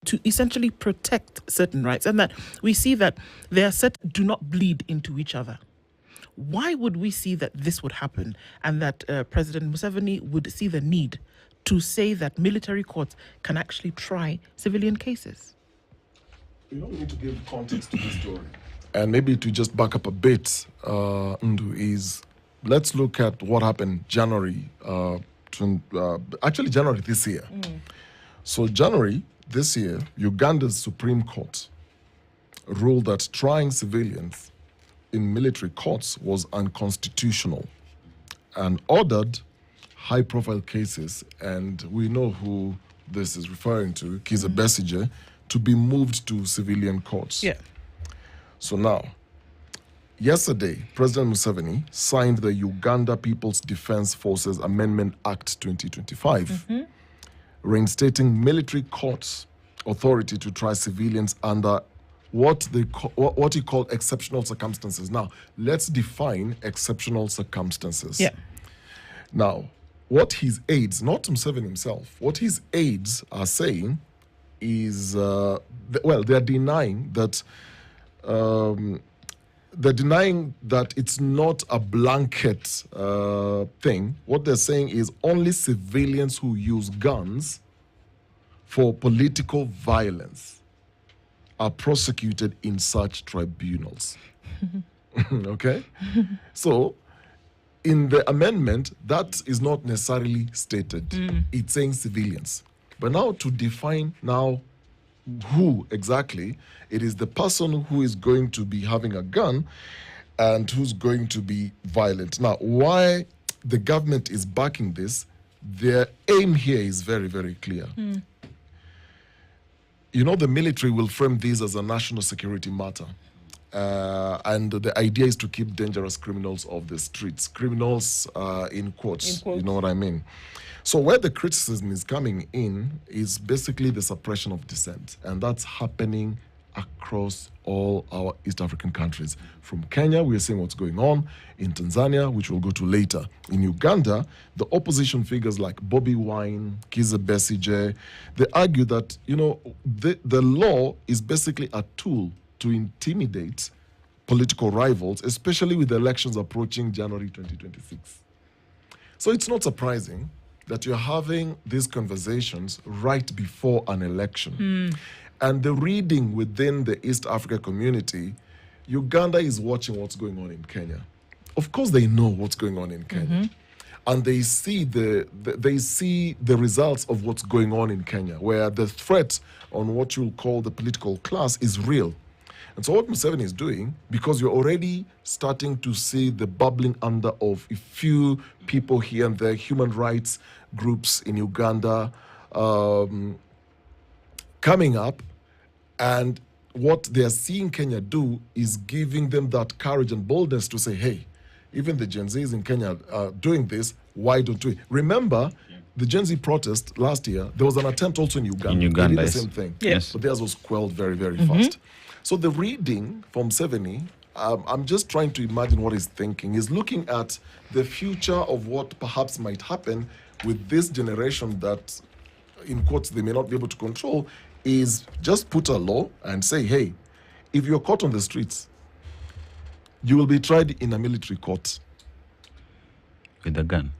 to essentially protect certain rights, and that we see that they are set do not bleed into each other. Why would we see that this would happen, and that President Museveni would see the need to say that military courts can actually try civilian cases? We need to give context to the story. And maybe to just back up a bit, Ndu, is let's look at what happened January, January this year. So January this year, Uganda's Supreme Court ruled that trying civilians in military courts was unconstitutional and ordered high-profile cases, and we know who this is referring to, Kizza Besigye, to be moved to civilian courts. Yeah. So now, yesterday, President Museveni signed the Uganda People's Defense Forces Amendment Act 2025, reinstating military courts' authority to try civilians under what he called exceptional circumstances. Now, let's define exceptional circumstances. Yeah. Now, what his aides, not Museveni himself, what his aides are saying is, they're denying that it's not a blanket thing. What they're saying is only civilians who use guns for political violence are prosecuted in such tribunals. Okay? So, in the amendment, that is not necessarily stated. It's saying civilians. But now to define now who exactly, it is the person who is going to be having a gun and who's going to be violent. Now, why the government is backing this, their aim here is very, very clear. The military will frame this as a national security matter. And the idea is to keep dangerous criminals off the streets. Criminals in quotes, you know what I mean? So where the criticism is coming in is basically the suppression of dissent. And that's happening across all our East African countries. From Kenya, we're seeing what's going on. In Tanzania, which we'll go to later. In Uganda, the opposition figures like Bobby Wine, Kizza Besigye, they argue that, the law is basically a tool to intimidate political rivals, especially with the elections approaching January 2026. So it's not surprising that you're having these conversations right before an election. And the reading within the East Africa community, Uganda is watching what's going on in Kenya. Of course they know what's going on in Kenya. And they see the results of what's going on in Kenya, where the threat on what you'll call the political class is real. And so what Museveni is doing, because you're already starting to see the bubbling under of a few people here and there, human rights groups in Uganda coming up, and what they're seeing Kenya do is giving them that courage and boldness to say, hey, even the Gen Zs in Kenya are doing this, why don't we? Remember, the Gen Z protest last year, there was an attempt also in Uganda. They did the same thing. Yes. But theirs was quelled very, very fast. So the reading from Museveni, I'm just trying to imagine what he's thinking. He's looking at the future of what perhaps might happen with this generation that, in quotes, they may not be able to control, is just put a law and say, hey, if you're caught on the streets, you will be tried in a military court. With a gun.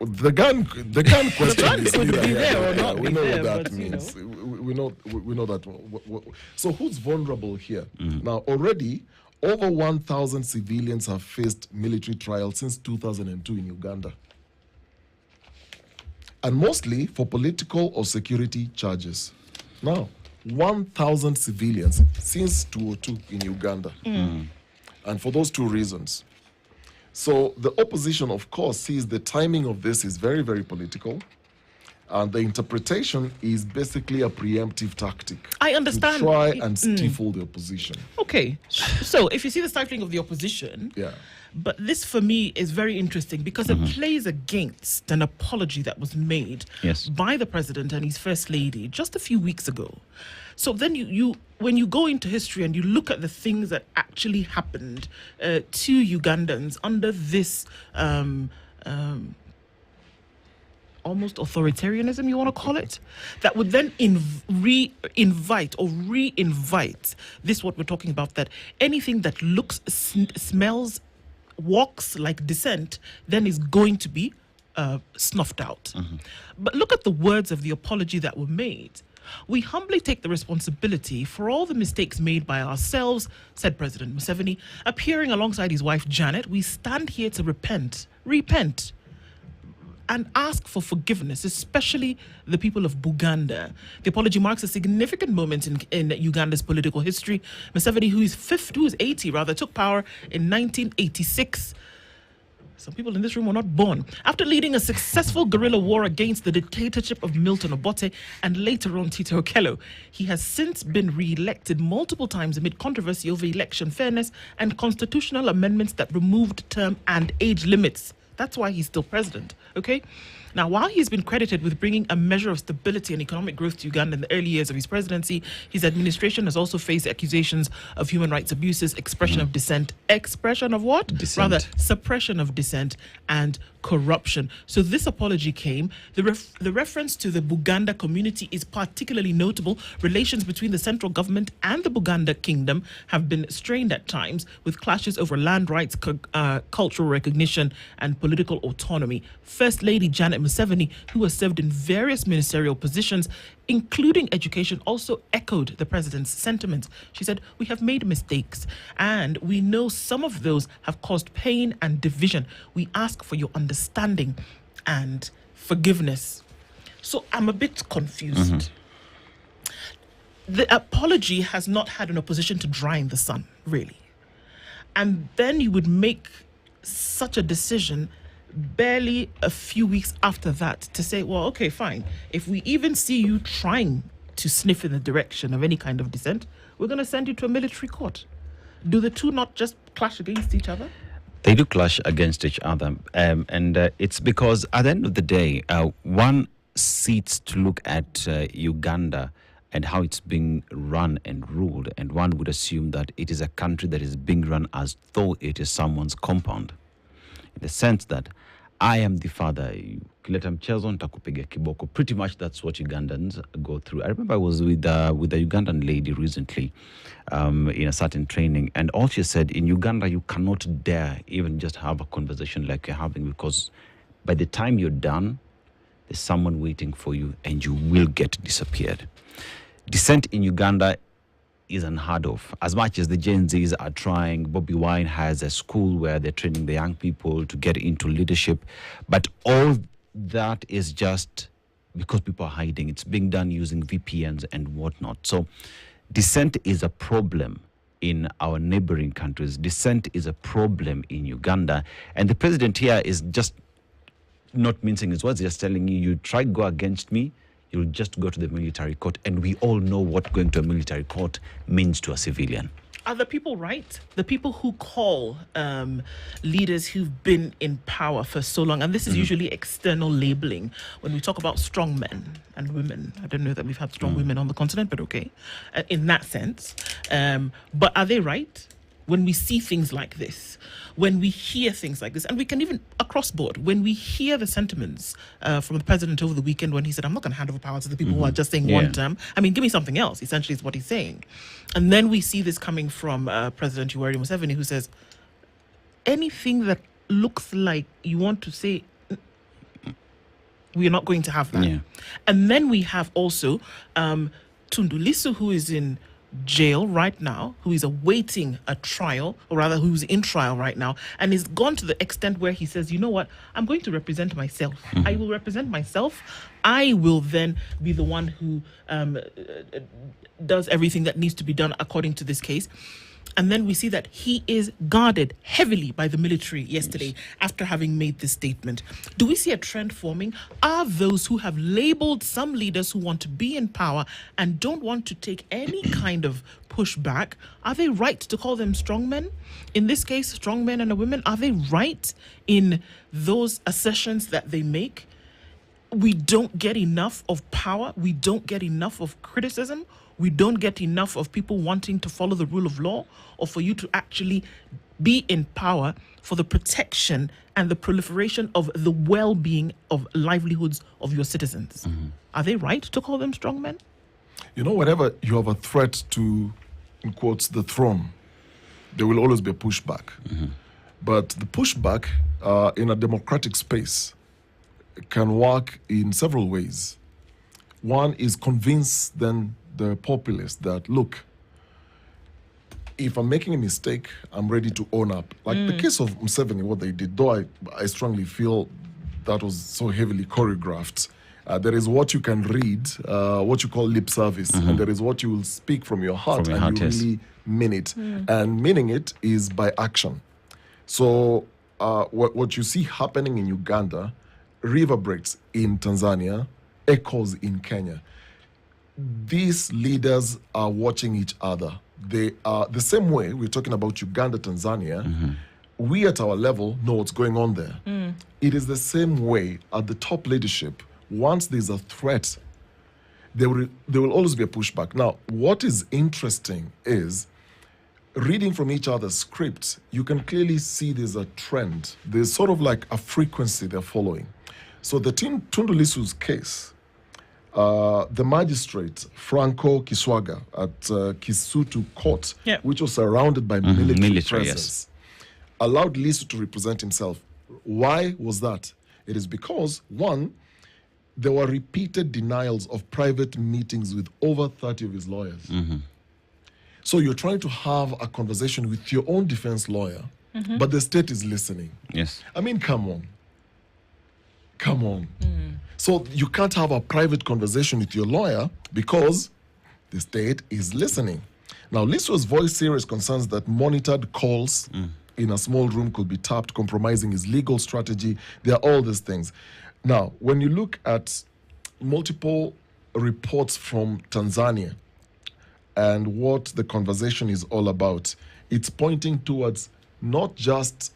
The gun question is could be there or not we be know there, what that but, means. We know that. So who's vulnerable here? Now, already, over 1,000 civilians have faced military trials since 2002 in Uganda. And mostly for political or security charges. Now, 1,000 civilians since 2002 in Uganda. And for those two reasons. So the opposition, of course, sees the timing of this is very, very political. And the interpretation is basically a preemptive tactic. I understand. To try and stifle the opposition. Okay. So if you see the stifling of the opposition, but this for me is very interesting because it plays against an apology that was made by the president and his first lady just a few weeks ago. So then you when you go into history and you look at the things that actually happened to Ugandans under this almost authoritarianism, you want to call it, that would then reinvite this, what we're talking about, that anything that looks, smells, walks like dissent, then is going to be snuffed out. But look at the words of the apology that were made. We humbly take the responsibility for all the mistakes made by ourselves, said President Museveni. Appearing alongside his wife Janet, we stand here to repent, and ask for forgiveness, especially the people of Buganda. The apology marks a significant moment in Uganda's political history. Museveni, who is 80, took power in 1986. Some people in this room were not born. After leading a successful guerrilla war against the dictatorship of Milton Obote and later on Tito Okello, he has since been re-elected multiple times amid controversy over election fairness and constitutional amendments that removed term and age limits. That's why he's still president, okay? Now, while he's been credited with bringing a measure of stability and economic growth to Uganda in the early years of his presidency, his administration has also faced accusations of human rights abuses, expression of dissent, expression of what? Dissent. Suppression of dissent and corruption. So this apology came. The reference to the Buganda community is particularly notable. Relations between the central government and the Buganda kingdom have been strained at times, with clashes over land rights, cultural recognition and political autonomy. First Lady Janet Museveni, who has served in various ministerial positions, including education, also echoed the president's sentiments. She said, "We have made mistakes, and we know some of those have caused pain and division. We ask for your understanding and forgiveness." So I'm a bit confused. The apology has not had an opposition to dry in the sun, really. And then you would make such a decision barely a few weeks after that to say, well, okay, fine. If we even see you trying to sniff in the direction of any kind of dissent, we're going to send you to a military court. Do the two not just clash against each other? They do clash against each other. And it's because at the end of the day, one sits to look at Uganda and how it's being run and ruled, and one would assume that it is a country that is being run as though it is someone's compound. In the sense that I am the father, kileta mchezo nitakupiga kiboko. Pretty much that's what Ugandans go through. I remember I was with a Ugandan lady recently in a certain training, and all she said, in Uganda you cannot dare even just have a conversation like you're having, because by the time you're done, there's someone waiting for you and you will get disappeared. Dissent in Uganda is unheard of. As much as the Gen Zs are trying, Bobby Wine has a school where they're training the young people to get into leadership, but all that is just because people are hiding. It's being done using VPNs and whatnot. So dissent is a problem in our neighboring countries. Dissent is a problem in Uganda. And the president here is just not mincing his words, just telling you try to go against me, you'll just go to the military court. And we all know what going to a military court means to a civilian. Are the people right? The people who call leaders who've been in power for so long, and this is usually external labeling when we talk about strong men and women. I don't know that we've had strong women on the continent, but okay, in that sense. But are they right? When we see things like this, when we hear things like this, and we can even across board, when we hear the sentiments from the president over the weekend when he said, I'm not going to hand over power to the people who are just saying one term. I mean, give me something else, essentially is what he's saying. And then we see this coming from President Yoweri Museveni, who says, anything that looks like you want to say, we're not going to have that. Yeah. And then we have also Tundu Lissu, who is in jail right now, who is awaiting a trial, or rather who's in trial right now, and is gone to the extent where he says, you know what, I'm going to represent myself. I will represent myself. I will then be the one who does everything that needs to be done according to this case. And then we see that he is guarded heavily by the military yesterday after having made this statement. Do we see a trend forming? Are those who have labeled some leaders who want to be in power and don't want to take any kind of pushback, are they right to call them strong men? In this case, strong men and a woman, are they right in those assertions that they make? we don't get enough of power. We don't get enough of criticism. We don't get enough of people wanting to follow the rule of law, or for you to actually be in power for the protection and the proliferation of the well-being of livelihoods of your citizens. Are they right to call them strongmen? You know, whenever you have a threat to, in quotes, the throne, there will always be a pushback. But the pushback in a democratic space can work in several ways. One is convince then the populace that, look, if I'm making a mistake, I'm ready to own up. Like the case of Museveni, what they did, though I strongly feel that was so heavily choreographed. There is what you can read, what you call lip service, and there is what you will speak from your heart, you really mean it. And meaning it is by action. So what you see happening in Uganda reverberates in Tanzania, echoes in Kenya. These leaders are watching each other. They are the same way we're talking about Uganda, Tanzania. We at our level know what's going on there. It is the same way at the top leadership. Once there's a threat, there will always be a pushback. Now, what is interesting is reading from each other's scripts, you can clearly see there's a trend. There's sort of like a frequency they're following. So the Tundu Lissu's case, the magistrate, Franco Kiswaga, at Kisutu Court, which was surrounded by military presence, allowed Lissu to represent himself. Why was that? It is because, one, there were repeated denials of private meetings with over 30 of his lawyers. So you're trying to have a conversation with your own defense lawyer, but the state is listening. Yes. I mean, come on. Come on. So you can't have a private conversation with your lawyer because the state is listening. Now, Lissu's voiced serious concerns that monitored calls in a small room could be tapped, compromising his legal strategy. There are all these things. Now, when you look at multiple reports from Tanzania and what the conversation is all about, it's pointing towards not just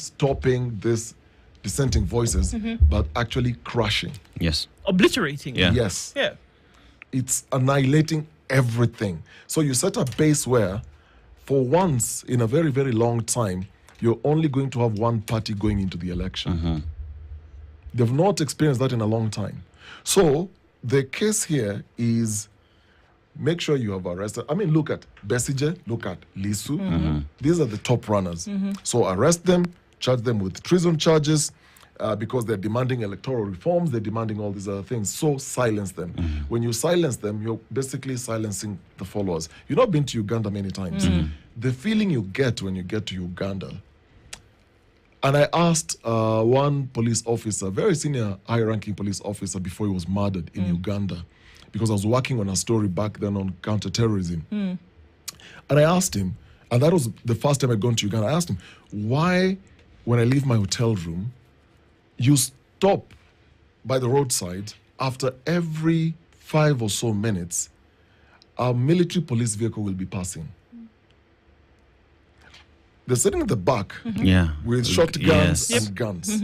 stopping this dissenting voices, but actually crushing. Yes. Obliterating. Yeah. Yes. Yeah. It's annihilating everything. So you set a base where, for once in a very, very long time, you're only going to have one party going into the election. They've not experienced that in a long time. So the case here is make sure you have arrested. I mean, look at Besigye, look at Lissu. These are the top runners. So arrest them, charge them with treason charges because they're demanding electoral reforms, they're demanding all these other things. So silence them. When you silence them, you're basically silencing the followers. You've not been to Uganda many times. The feeling you get when you get to Uganda, and I asked one police officer, very senior, high-ranking police officer before he was murdered in Uganda, because I was working on a story back then on counterterrorism. And I asked him, and that was the first time I'd gone to Uganda, I asked him, why, when I leave my hotel room, you stop by the roadside after every 5 or so minutes, a military police vehicle will be passing. They're sitting at the back with shotguns and guns.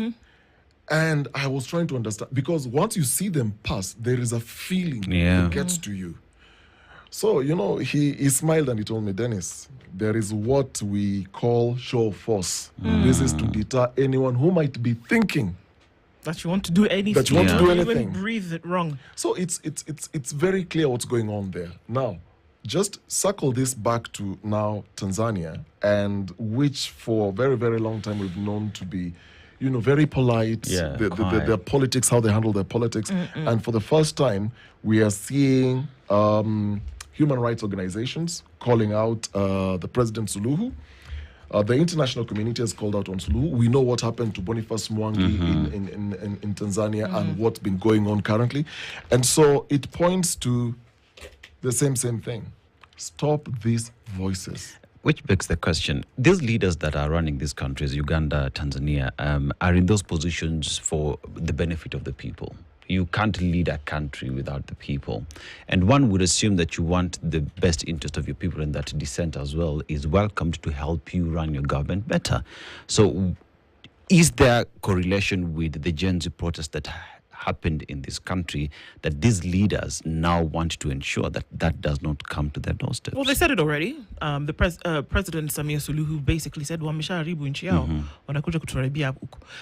And I was trying to understand, because once you see them pass, there is a feeling that gets to you. So, you know, he smiled and he told me, Dennis, there is what we call show of force. This is to deter anyone who might be thinking that you want to do anything. That you want to do anything. Even breathe it wrong. So it's very clear what's going on there. Now, just circle this back to now Tanzania, and which for a very, very long time we've known to be, you know, very polite, their politics, how they handle their politics. And for the first time, we are seeing human rights organizations calling out the President Suluhu. The international community has called out on Suluhu. We know what happened to Boniface Mwangi in Tanzania and what's been going on currently. And so it points to the same thing. Stop these voices. Which begs the question, these leaders that are running these countries, Uganda, Tanzania, are in those positions for the benefit of the people. You can't lead a country without the people. And one would assume that you want the best interest of your people, and that dissent as well is welcomed to help you run your government better. So is there correlation with the Gen Z protests that happened in this country that these leaders now want to ensure that that does not come to their doorsteps? Well, they said it already. The President Samia Suluhu basically said,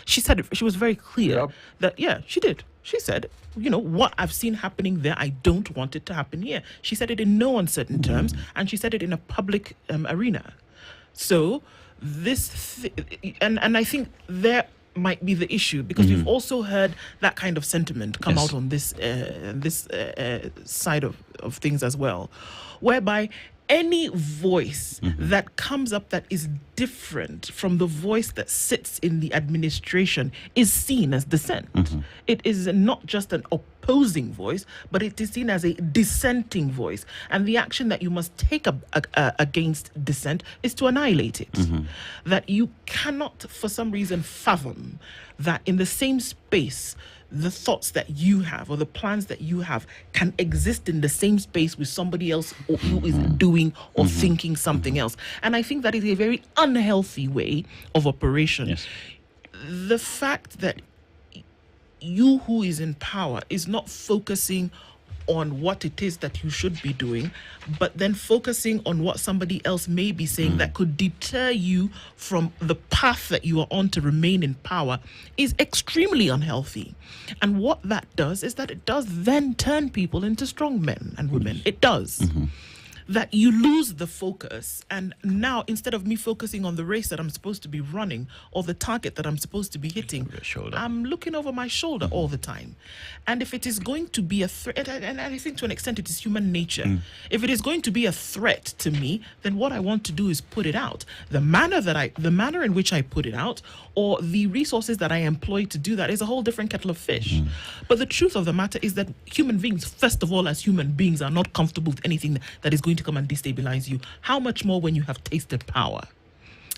she said it, she was very clear that, she did. She said, what I've seen happening there, I don't want it to happen here. She said it in no uncertain terms, and she said it in a public arena. So and I think there might be the issue, because we've also heard that kind of sentiment come out on this side of things as well, whereby any voice that comes up that is different from the voice that sits in the administration is seen as dissent. It is not just an opposing voice, but it is seen as a dissenting voice. And the action that you must take against dissent is to annihilate it. That you cannot, for some reason, fathom that in the same space, the thoughts that you have or the plans that you have can exist in the same space with somebody else who is doing or thinking something else. And I think that is a very unhealthy way of operation. The fact that you who is in power is not focusing on what it is that you should be doing, but then focusing on what somebody else may be saying that could deter you from the path that you are on to remain in power is extremely unhealthy. And what that does is that it does then turn people into strong men and women. It does. That you lose the focus, and now instead of me focusing on the race that I'm supposed to be running or the target that I'm supposed to be hitting, I'm looking over my shoulder all the time. And if it is going to be a threat, and I think to an extent it is human nature, if it is going to be a threat to me, then what I want to do is put it out. The manner in which I put it out, or the resources that I employ to do that, is a whole different kettle of fish. But the truth of the matter is that human beings, first of all, as human beings, are not comfortable with anything that is going to come and destabilize you. How much more when you have tasted power?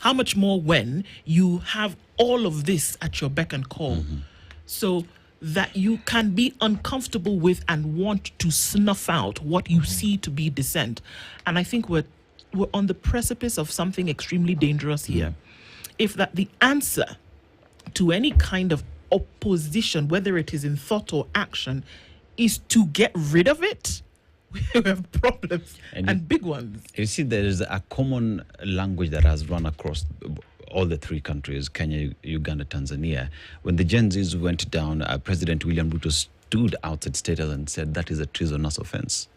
How much more when you have all of this at your beck and call? So that you can be uncomfortable with and want to snuff out what you see to be dissent. And I think we're on the precipice of something extremely dangerous here. If that the answer to any kind of opposition, whether it is in thought or action, is to get rid of it, we have problems and big ones. You see, there is a common language that has run across all the three countries, Kenya, Uganda, Tanzania. When the Gen Zs went down, President William Ruto stood outside State House and said that is a treasonous offense.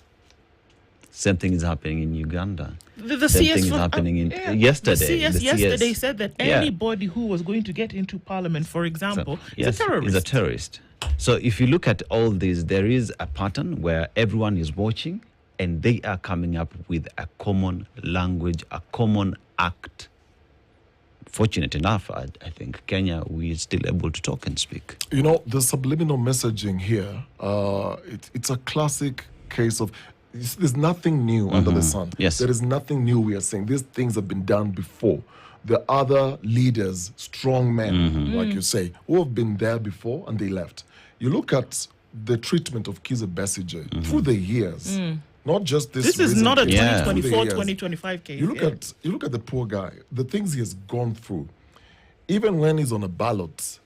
Same thing is happening in Uganda. The Same CS thing is happening in yesterday. The CS yesterday said that anybody who was going to get into parliament, for example, is a terrorist. Is a terrorist. So if you look at all this, there is a pattern where everyone is watching and they are coming up with a common language, a common act. Fortunate enough, I think, Kenya, we are still able to talk and speak. The subliminal messaging here, it's a classic case of, there's nothing new under the sun. There is nothing new we are saying. These things have been done before. The other leaders, strong men, like you say, who have been there before and they left. You look at the treatment of Kizza Besigye through the years. Not just this. This is not a 2024, 2025 case. You look at the poor guy, the things he has gone through. Even when he's on a ballot,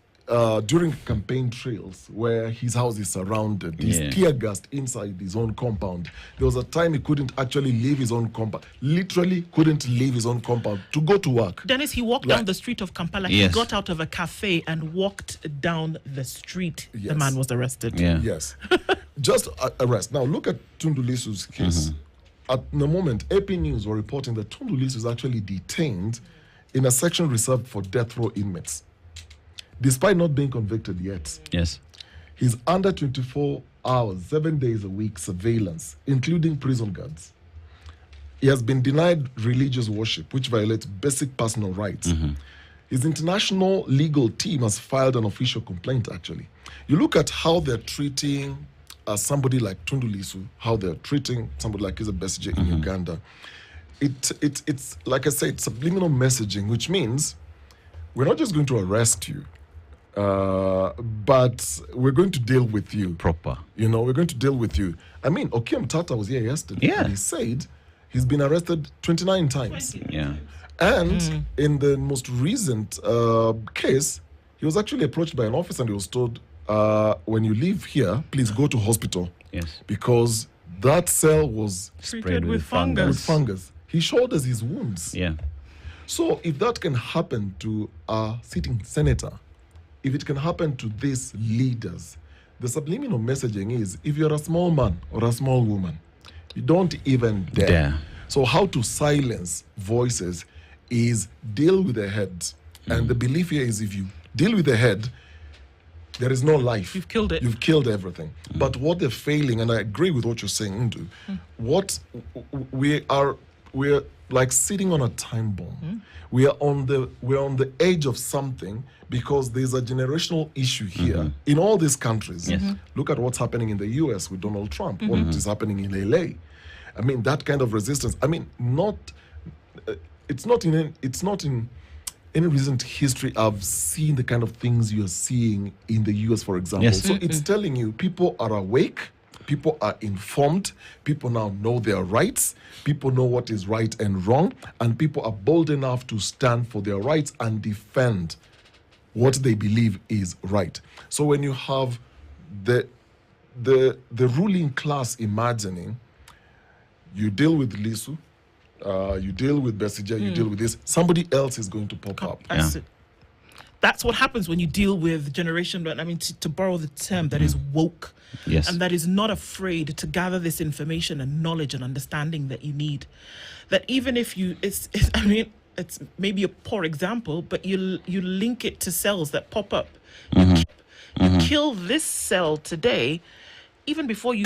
during campaign trails where his house is surrounded, he's tear gassed inside his own compound. There was a time he couldn't actually leave his own compound. Literally couldn't leave his own compound to go to work. Dennis, he walked down the street of Kampala. He got out of a cafe and walked down the street. The man was arrested. Yes. Just arrest. Now look at Tundu Lissu's case. At the moment, AP News were reporting that Tundu Lissu is actually detained in a section reserved for death row inmates, despite not being convicted yet. He's under 24 hours, 7 days a week surveillance, including prison guards. He has been denied religious worship, which violates basic personal rights. His international legal team has filed an official complaint, actually. You look at how they're treating somebody like Tundu Lissu, how they're treating somebody like Kizza Besigye in Uganda. It's like I said, subliminal messaging, which means we're not just going to arrest you, but we're going to deal with you. Proper. We're going to deal with you. I mean, Okiem Tata was here yesterday, and he said he's been arrested 29 times. And in the most recent case, he was actually approached by an officer and he was told, when you leave here, please go to hospital. Yes. Because that cell was treated with fungus. He showed us his wounds. Yeah. So if that can happen to a sitting senator, if it can happen to these leaders, the subliminal messaging is, if you're a small man or a small woman, you don't even dare. So how to silence voices is deal with the head. And the belief here is, if you deal with the head, there is no life. You've killed it. You've killed everything. But what they're failing, and I agree with what you're saying, Ndu, what we're like sitting on a time bomb. We're on the edge of something, because there's a generational issue here in all these countries. Look at what's happening in the US with Donald Trump. What is happening in LA? I mean, that kind of resistance. I mean, it's not in any recent history I've seen the kind of things you're seeing in the US, for example. Yes. So it's telling you people are awake, people are informed, people now know their rights, people know what is right and wrong, and people are bold enough to stand for their rights and defend what they believe is right. So when you have the ruling class imagining, you deal with Lisu, you deal with Besija, you deal with this, somebody else is going to pop up. That's what happens when you deal with generation, I mean, to borrow the term, that is woke. Yes. And that is not afraid to gather this information and knowledge and understanding that you need. That even if it's maybe a poor example, but you link it to cells that pop up. You kill this cell today, even before you...